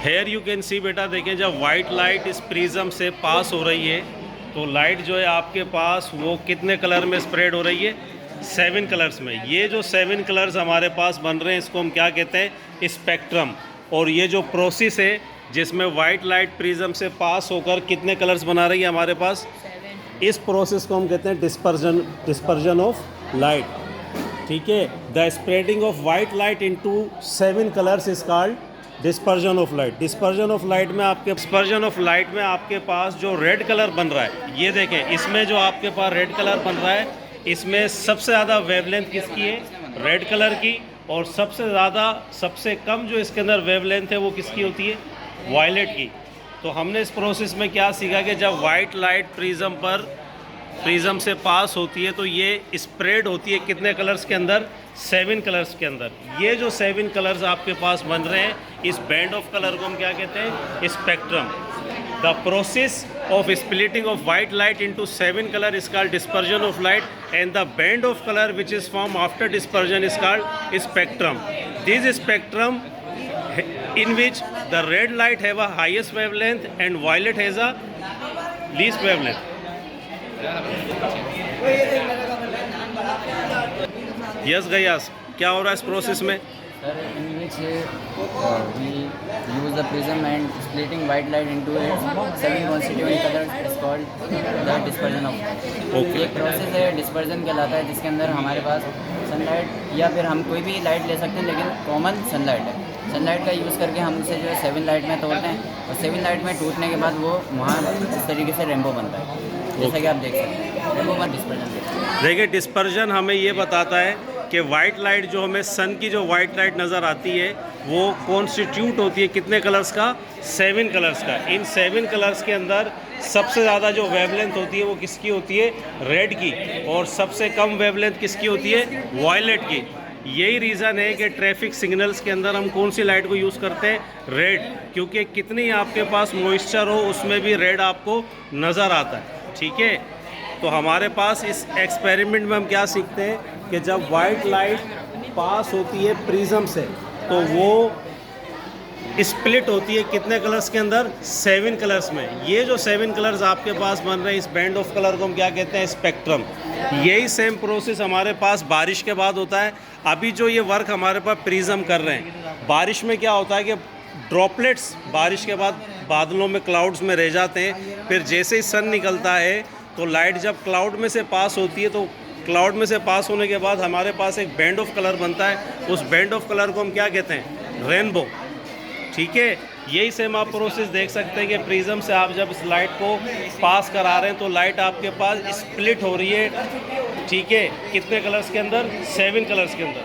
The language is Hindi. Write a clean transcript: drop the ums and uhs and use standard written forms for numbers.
हेयर यू कैन सी बेटा, देखें जब वाइट लाइट इस प्रिज्म से पास हो रही है तो लाइट जो है आपके पास वो कितने कलर में स्प्रेड हो रही है? 7 कलर्स में। ये जो 7 कलर्स हमारे पास बन रहे हैं इसको हम क्या कहते हैं? स्पेक्ट्रम। और ये जो प्रोसेस है जिसमें वाइट लाइट प्रिज्म से पास होकर कितने कलर्स बना रही है हमारे पास, इस प्रोसेस को हम कहते हैं डिस्पर्जन ऑफ लाइट। ठीक है, the spreading of white light into 7 colours is called dispersion of light. Dispersion of light में आपके पास जो रेड कलर बन रहा है, ये देखें इसमें जो आपके पास रेड कलर बन रहा है इसमें सबसे ज़्यादा वेवलेंथ किसकी है? रेड कलर की। और सबसे कम जो इसके अंदर वेवलेंथ है वो किसकी होती है? वायलेट की। तो हमने इस प्रोसेस में क्या सीखा कि जब वाइट लाइट प्रिज्म से पास होती है तो ये स्प्रेड होती है कितने कलर्स के अंदर? 7 कलर्स के अंदर। ये जो 7 कलर्स आपके पास बन रहे हैं, इस बैंड ऑफ कलर को हम क्या कहते हैं? Spectrum. The process of splitting of white light into 7 color is called dispersion of light, and the band of color which is formed after dispersion is called spectrum. This spectrum in which the red light have a highest wavelength and violet has a least wavelength. Yes Gayas, क्या हो रहा है इस प्रोसेस में? Sir, in which we use the prism and splitting white light into its 7 constituent colors is called the dispersion of light. Okay. ये प्रोसेस है डिस्पर्जन कहलाता है, जिसके अंदर हमारे पास सनलाइट या फिर हम कोई भी लाइट ले सकते हैं, लेकिन कॉमन सनलाइट है। सनलाइट का यूज़ करके हम उसे जो है 7 लाइट में तोड़ते हैं, और 7 लाइट में टूटने के बाद वो वहाँ इस तरीके से रेनबो बनता है, जैसा कि आप देख सकते हैं। रेनबो में डिस्पर्जन। देखिए, डिस्पर्जन हमें ये बताता है कि वाइट लाइट जो हमें सन की जो वाइट लाइट नज़र आती है वो कॉन्स्टिट्यूट होती है कितने कलर्स का? 7 कलर्स का। इन 7 कलर्स के अंदर सबसे ज़्यादा जो वेवलेंथ होती है वो किसकी होती है? रेड की। और सबसे कम वेवलेंथ किसकी होती है? वायलेट की। यही रीज़न है कि ट्रैफिक सिग्नल्स के अंदर हम कौन सी लाइट को यूज़ करते हैं? रेड। क्योंकि कितनी आपके पास मॉइस्चर हो उसमें भी रेड आपको नज़र आता है। ठीक है, तो हमारे पास इस एक्सपेरिमेंट में हम क्या सीखते हैं कि जब वाइट लाइट पास होती है प्रिज्म से तो वो स्प्लिट होती है कितने कलर्स के अंदर? 7 कलर्स में। ये जो 7 कलर्स आपके पास बन रहे हैं, इस बैंड ऑफ कलर को हम क्या कहते हैं? स्पेक्ट्रम। यही सेम प्रोसेस हमारे पास बारिश के बाद होता है। अभी जो ये वर्क हमारे पास प्रिज्म कर रहे हैं, बारिश में क्या होता है कि ड्रॉपलेट्स बारिश के बाद बादलों में, क्लाउड्स में रह जाते हैं। फिर जैसे ही सन निकलता है तो लाइट जब क्लाउड में से पास होती है तो क्लाउड में से पास होने के बाद हमारे पास एक बैंड ऑफ कलर बनता है। उस बैंड ऑफ कलर को हम क्या कहते हैं? रेनबो। ठीक है, यही सेम आप प्रोसेस देख सकते हैं कि प्रिज्म से आप जब इस लाइट को पास करा रहे हैं तो लाइट आपके पास स्प्लिट हो रही है। ठीक है, कितने कलर्स के अंदर? 7 कलर्स के अंदर।